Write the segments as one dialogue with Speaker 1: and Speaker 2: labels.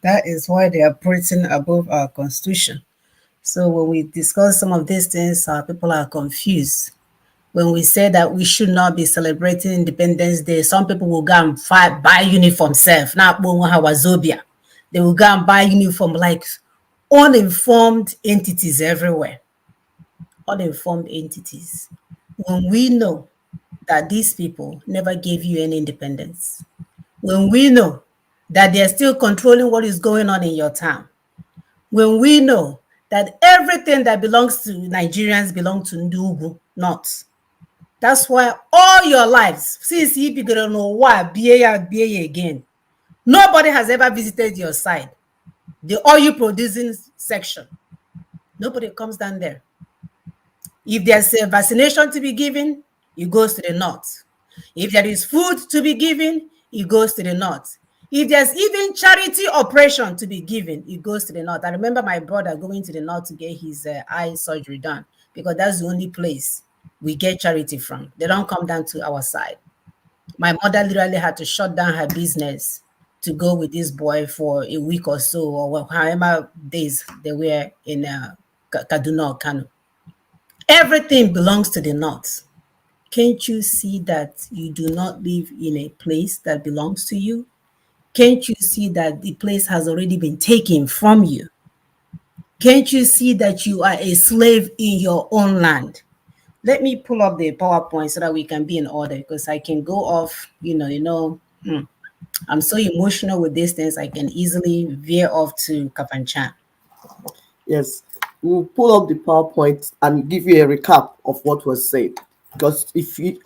Speaker 1: That is why they are operating above our constitution. So when we discuss some of these things, people are confused. When we say that we should not be celebrating Independence Day, some people will go and fight, buy uniform self. Now, they will go and buy uniform like uninformed entities everywhere. Uninformed entities. When we know that these people never gave you any independence, when we know that they're still controlling what is going on in your town, when we know that everything that belongs to Nigerians belong to Ndugu, not. That's why all your lives, since you began to know why BA again, nobody has ever visited your side, the oil producing section. Nobody comes down there. If there's a vaccination to be given, it goes to the north. If there is food to be given, it goes to the north. If there's even charity operation to be given, it goes to the north. I remember my brother going to the north to get his eye surgery done because that's the only place we get charity from. They don't come down to our side. My mother literally had to shut down her business to go with this boy for a week or so, or however days they were in Kaduna or Kano. Everything belongs to the north. Can't you see that you do not live in a place that belongs to you? Can't you see that the place has already been taken from you? Can't you see that you are a slave in your own land? Let me pull up the PowerPoint so that we can be in order because I can go off, I'm so emotional with these things, I can easily veer off to Kafanchan.
Speaker 2: Yes, we'll pull up the PowerPoint and give you a recap of what was said. Because if you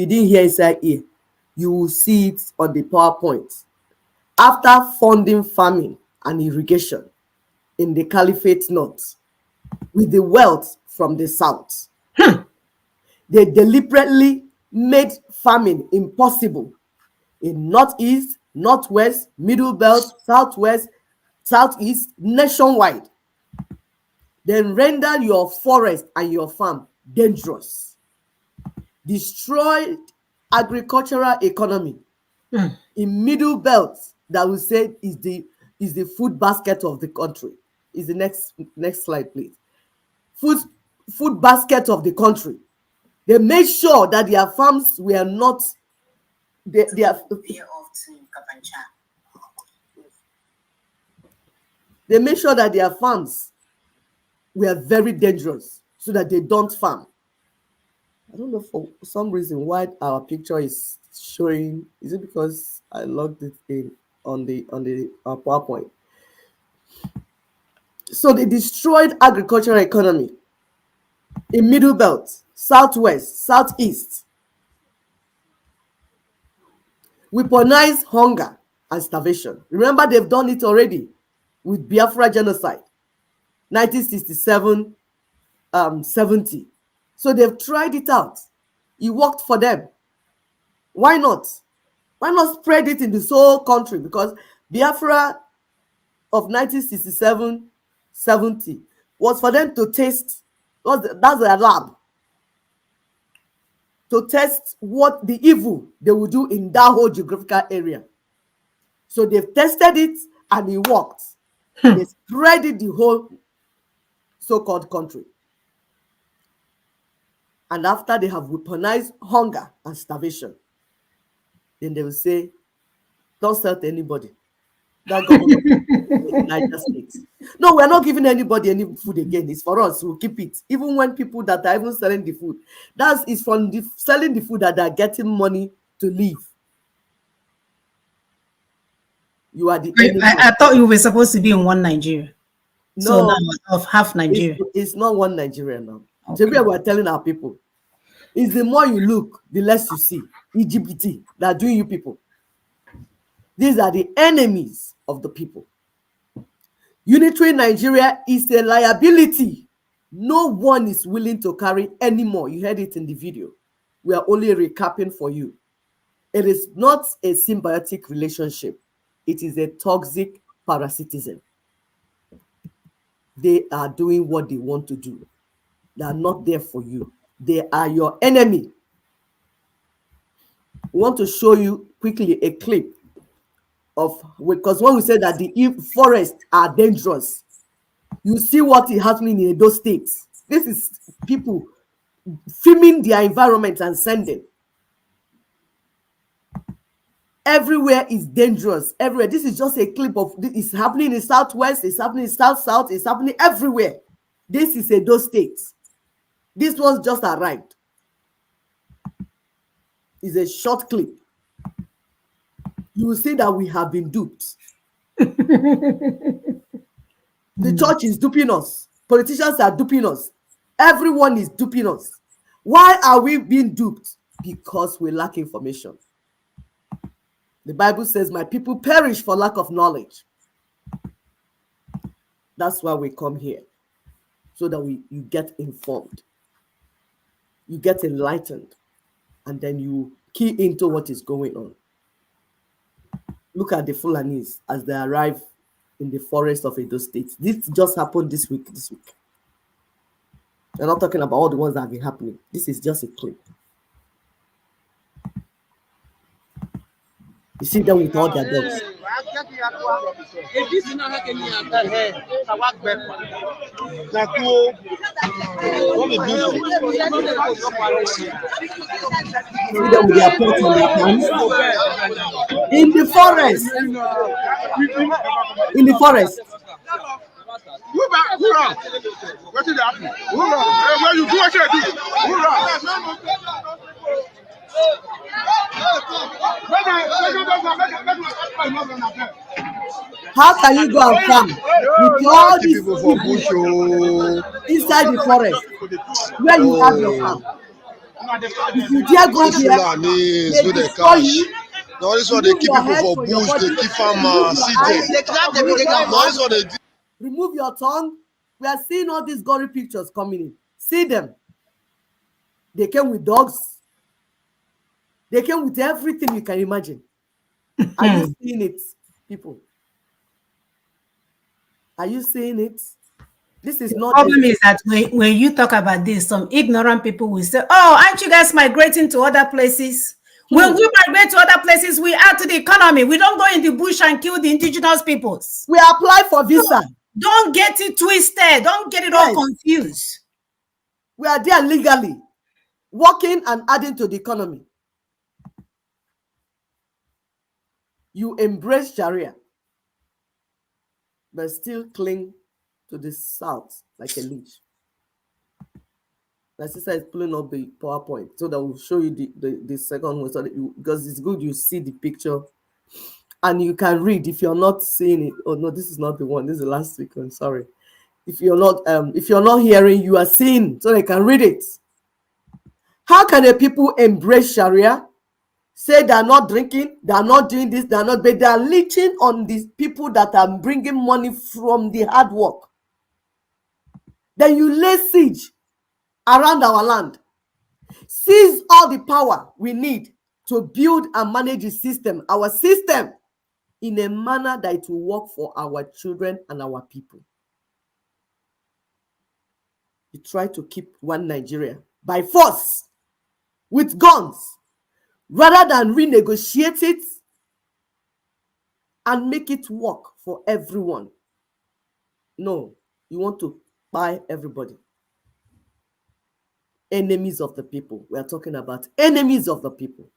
Speaker 2: didn't hear inside here, you will see it on the PowerPoint. After funding farming and irrigation in the Caliphate North with the wealth from the South, they deliberately made farming impossible in Northeast, Northwest, Middle Belt, Southwest, Southeast, nationwide. Then render your forest and your farm dangerous. Destroyed agricultural economy in Middle Belt that we say is the food basket of the country. Is the next slide, please. Food basket of the country. They made sure that their farms were not they made sure that their farms were very dangerous so that they don't farm. I don't know for some reason why our picture is showing. Is it because I logged it in on the PowerPoint? So they destroyed agricultural economy in Middle Belt, Southwest, Southeast. Weaponized hunger and starvation. Remember, they've done it already with Biafra genocide, 1967, 70. So they've tried it out. It worked for them. Why not? Why not spread it in the whole country? Because Biafra of 1967, 70 was for them to taste. That's their lab. To test what the evil they would do in that whole geographical area. So they've tested it and it worked. They spread it the whole so-called country. And after they have weaponized hunger and starvation, then they will say, don't sell to anybody. That government in United States. No, we're not giving anybody any food again. It's for us. We'll keep it. Even when people that are even selling the food, that is from selling the food that they're getting money to live. You are the enemy.
Speaker 1: I thought you were supposed to be in one Nigeria.
Speaker 2: No,
Speaker 1: so now of half Nigeria.
Speaker 2: It's not one Nigeria now. Okay. So we're telling our people. It's the more you look, the less you see. LGBT, that are doing you people. These are the enemies of the people. Unitary Nigeria is a liability. No one is willing to carry anymore. You heard it in the video. We are only recapping for you. It is not a symbiotic relationship. It is a toxic parasitism. They are doing what they want to do. They are not there for you. They are your enemy. We want to show you quickly a clip of, because when we say that the forests are dangerous, you see what is happening in those states. This is people filming their environment and sending. Everywhere is dangerous. Everywhere. This is just a clip of this. It's happening in Southwest. It's happening in South. It's happening everywhere. This is those states. This was just arrived. It's a short clip. You will see that we have been duped. The church is duping us. Politicians are duping us. Everyone is duping us. Why are we being duped? Because we lack information. The Bible says, my people perish for lack of knowledge. That's why we come here, so that you get informed, you get enlightened, and then you key into what is going on. Look at the Fulanis as they arrive in the forest of Edo State. This just happened this week. We're not talking about all the ones that have been happening. This is just a clip. You see them with all their dogs. See them with their pets in their hands. In the forest. In the forest.
Speaker 3: What did happen? Where you do what you do?
Speaker 2: How can you go and farm with all these people inside the forest where you have your farm? If you dare go there, they destroy you.
Speaker 3: No, this one they keep people for bush, they keep farmers,
Speaker 2: remove your tongue. We are seeing all these gory pictures coming in. See them. They came with dogs. They came with everything you can imagine. Are you seeing it, people? Are you seeing it? This is not.
Speaker 1: The problem is that when you talk about this, some ignorant people will say, oh, aren't you guys migrating to other places? When we migrate to other places, we add to the economy. We don't go in the bush and kill the indigenous peoples.
Speaker 2: We apply for visa.
Speaker 1: Don't get it twisted. Don't get it all confused.
Speaker 2: We are there legally, working and adding to the economy. You embrace Sharia, but still cling to the South like a leech. My sister is pulling up the PowerPoint so that we'll show you the second one, so that because it's good you see the picture and you can read. If you're not seeing it, oh no, this is not the one. This is the last week. I'm sorry. If you're not hearing, you are seeing, so they can read it. How can the people embrace Sharia? Say they are not drinking, they are not doing this, but they are leeching on these people that are bringing money from the hard work. Then you lay siege around our land, seize all the power we need to build and manage the system, our system, in a manner that it will work for our children and our people. You try to keep one Nigeria by force with guns, rather than renegotiate it and make it work for everyone. No, you want to buy everybody. Enemies of the people. We are talking about enemies of the people.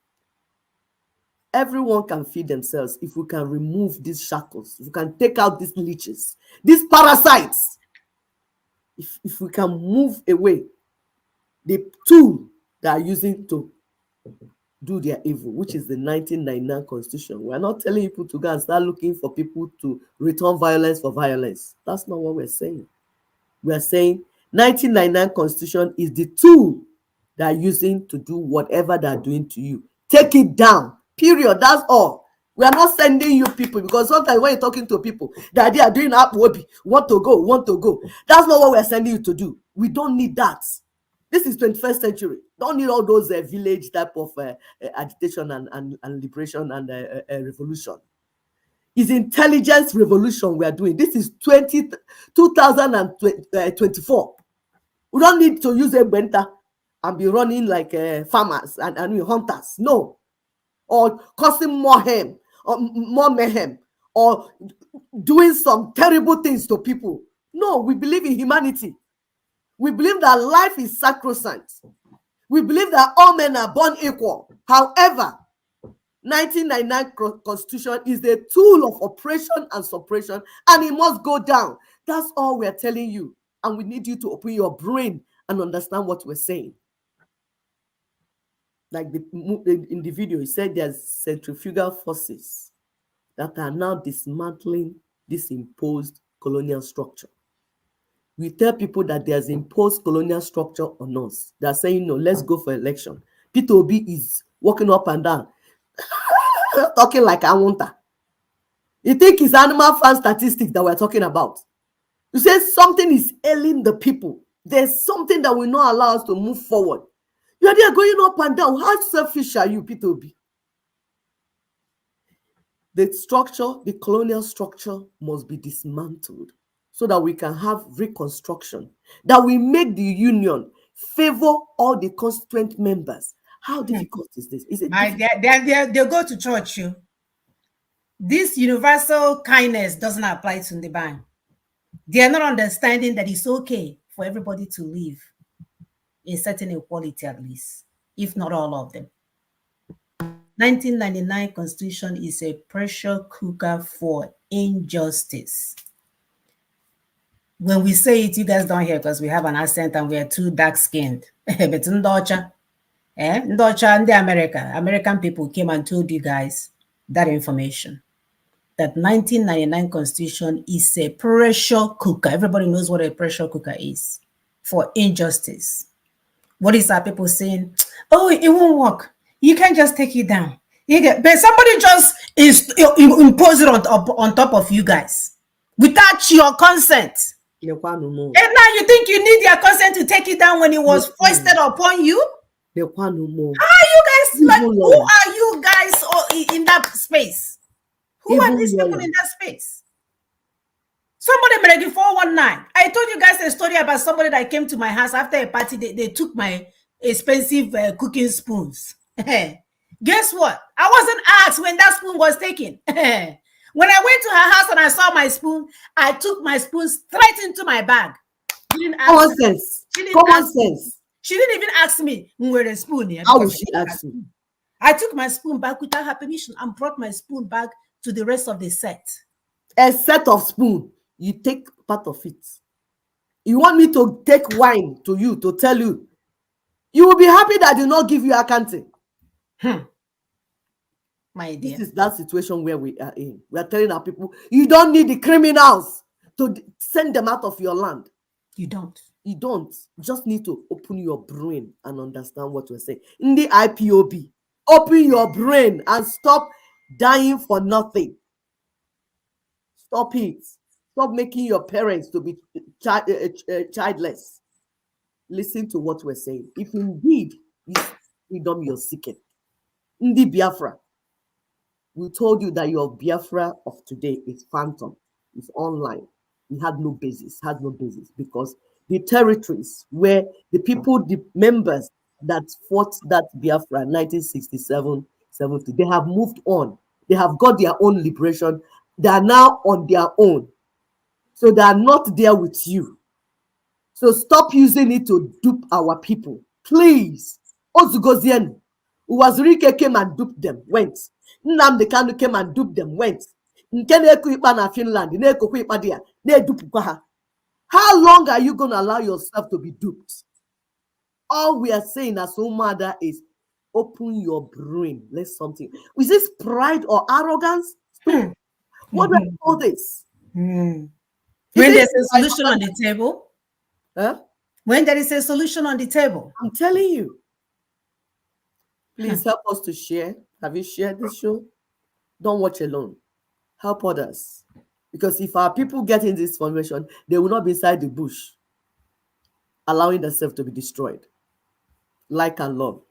Speaker 2: Everyone can feed themselves if we can remove these shackles, if we can take out these leeches, these parasites. If we can move away the tool they are using to do their evil, which is the 1999 Constitution. We are not telling people to go and start looking for people to return violence for violence. That's not what we're saying. We are saying 1999 Constitution is the tool they are using to do whatever they are doing to you. Take it down. Period. That's all. We are not sending you people, because sometimes when you're talking to people, that they are doing Wobi, want to go. That's not what we're sending you to do. We don't need that. This is 21st century. Don't need all those village type of agitation and liberation and revolution. It's intelligence revolution we are doing. This is 2024. We don't need to use a benta and be running like farmers and hunters. No. Or causing more mayhem or doing some terrible things to people. No, we believe in humanity. We believe that life is sacrosanct. We believe that all men are born equal. However, 1999 Constitution is a tool of oppression and suppression, and it must go down. That's all we're telling you. And we need you to open your brain and understand what we're saying. Like in the video, he said there's centrifugal forces that are now dismantling this imposed colonial structure. We tell people that there's imposed colonial structure on us. They're saying, no, let's go for election. Peter Obi is walking up and down, talking like Awanta. You think it's animal farm statistics that we're talking about? You say something is ailing the people. There's something that will not allow us to move forward. You're there going up and down. How selfish are you, Peter Obi? The structure, the colonial structure, must be dismantled so that we can have reconstruction, that we make the union favor all the constituent members. How difficult is this? Is it
Speaker 1: they go to church, you. This universal kindness doesn't apply to the band. They are not understanding that it's okay for everybody to live a certain equality, at least, if not all of them. 1999 Constitution is a pressure cooker for injustice. When we say it, you guys don't hear because we have an accent and we are too dark-skinned. But Ndocha, and the American people came and told you guys that information. That 1999 Constitution is a pressure cooker. Everybody knows what a pressure cooker is for injustice. What is our people saying? Oh, it won't work. You can't just take it down. But somebody just impose it on top of you guys without your consent. And now you think you need their consent to take it down when it was foisted upon you? How are you guys? Like, who are you guys in that space? Who are these people in that space? Somebody made 419. I told you guys a story about somebody that came to my house after a party. They took my expensive cooking spoons. Guess what? I wasn't asked when that spoon was taken. When I went to her house and I saw my spoon, I took my spoon straight into my bag.
Speaker 2: Common sense.
Speaker 1: She didn't even ask me where the spoon here.
Speaker 2: How would she ask me?
Speaker 1: I took my spoon back without her permission and brought my spoon back to the rest of the set.
Speaker 2: A set of spoon, you take part of it. You want me to take wine to you to tell you? You will be happy that I did not give you accounting.
Speaker 1: My dear.
Speaker 2: This is that situation where we are in. We are telling our people, you don't need the criminals to send them out of your land.
Speaker 1: You don't.
Speaker 2: You don't. You just need to open your brain and understand what we're saying. In the IPOB, open your brain and stop dying for nothing. Stop it. Stop making your parents to be childless. Listen to what we're saying. If indeed this freedom you're seeking, in the Biafra, we told you that your Biafra of today is phantom, is online. It had no basis, because the territories where the people, the members that fought that Biafra 1967, 70, they have moved on. They have got their own liberation. They are now on their own. So they are not there with you. So stop using it to dupe our people. Please. Ozugozienu, Uwazurike came and duped them, went. Nnamdi Kanu came and duped them, went. Finland, how long are you going to allow yourself to be duped? All we are saying as Umada is open your brain. Let's something. Is this pride or arrogance? What do I call this?
Speaker 1: When there's a solution on the table?
Speaker 2: Huh?
Speaker 1: When there is a solution on the table?
Speaker 2: I'm telling you. Please help us to share. Have you shared this show? Don't watch alone. Help others. Because if our people get in this formation, they will not be inside the bush, allowing themselves to be destroyed. Like and love.